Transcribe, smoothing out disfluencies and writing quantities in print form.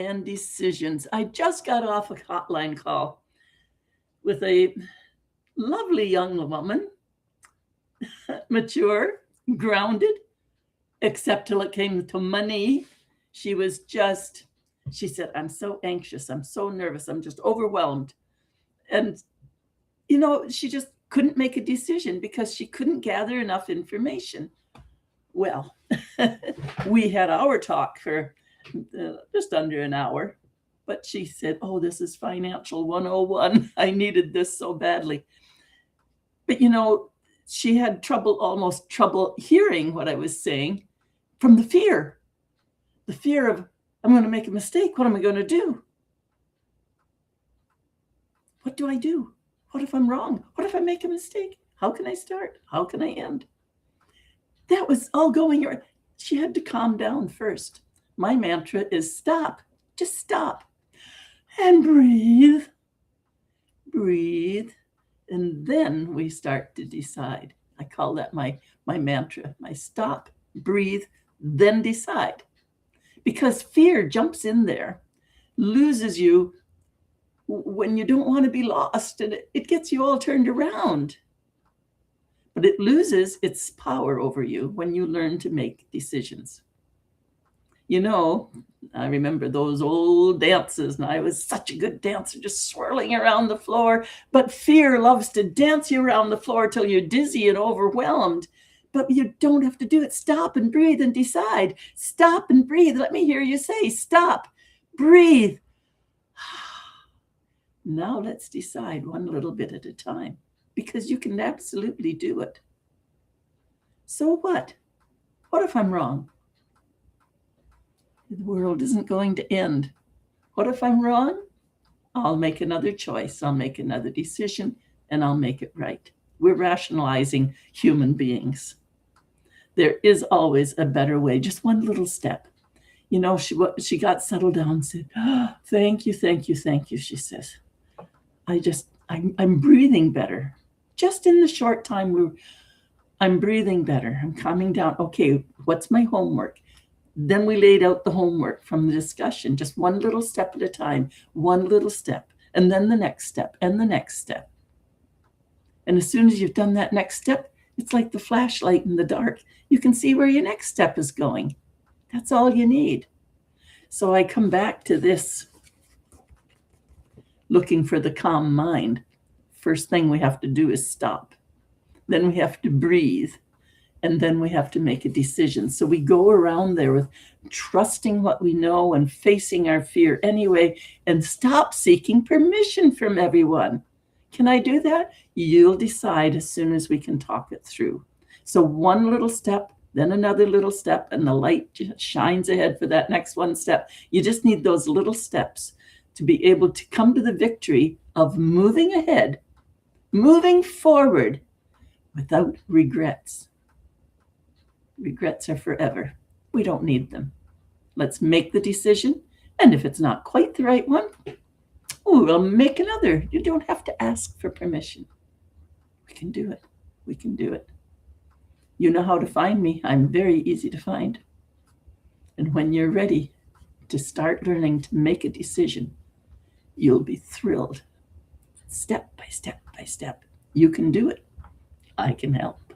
and decisions. I just got off a hotline call with a lovely young woman, mature, grounded, except till it came to money. She was just, she said, I'm so anxious. I'm so nervous. I'm just overwhelmed. And, she just couldn't make a decision because she couldn't gather enough information. Well, we had our talk for just under an hour, but she said, oh, this is financial 101. I needed this so badly. But, she had almost trouble hearing what I was saying from the fear of, I'm going to make a mistake. What am I going to do? What do I do? What if I'm wrong? What if I make a mistake? How can I start? How can I end? That was all going on. She had to calm down first. My mantra is stop. Just stop. And breathe. Breathe. And then we start to decide. I call that my mantra, my stop, breathe, then decide. Because fear jumps in there, loses you when you don't want to be lost, and it gets you all turned around. But it loses its power over you when you learn to make decisions. I remember those old dances, and I was such a good dancer, just swirling around the floor. But fear loves to dance you around the floor till you're dizzy and overwhelmed. But you don't have to do it. Stop and breathe and decide. Stop and breathe. Let me hear you say, stop, breathe. Now let's decide one little bit at a time, because you can absolutely do it. So what? What if I'm wrong? The world isn't going to end. What if I'm wrong? I'll make another choice. I'll make another decision, and I'll make it right. We're rationalizing human beings. There is always a better way, just one little step. She got settled down and said, oh, thank you, she says. I'm breathing better. Just in the short time I'm breathing better. I'm calming down. Okay, what's my homework? Then we laid out the homework from the discussion, just one little step at a time, one little step, and then the next step, and the next step. And as soon as you've done that next step, it's like the flashlight in the dark. You can see where your next step is going. That's all you need. So I come back to this, looking for the calm mind. First thing we have to do is stop. Then we have to breathe. And then we have to make a decision. So we go around there with trusting what we know and facing our fear anyway, and stop seeking permission from everyone. Can I do that? You'll decide as soon as we can talk it through. So one little step, then another little step, and the light shines ahead for that next one step. You just need those little steps to be able to come to the victory of moving ahead, moving forward without regrets. Regrets are forever. We don't need them. Let's make the decision. And if it's not quite the right one, we'll make another. You don't have to ask for permission. We can do it. We can do it. You know how to find me. I'm very easy to find. And when you're ready to start learning to make a decision, you'll be thrilled. Step by step by step. You can do it. I can help.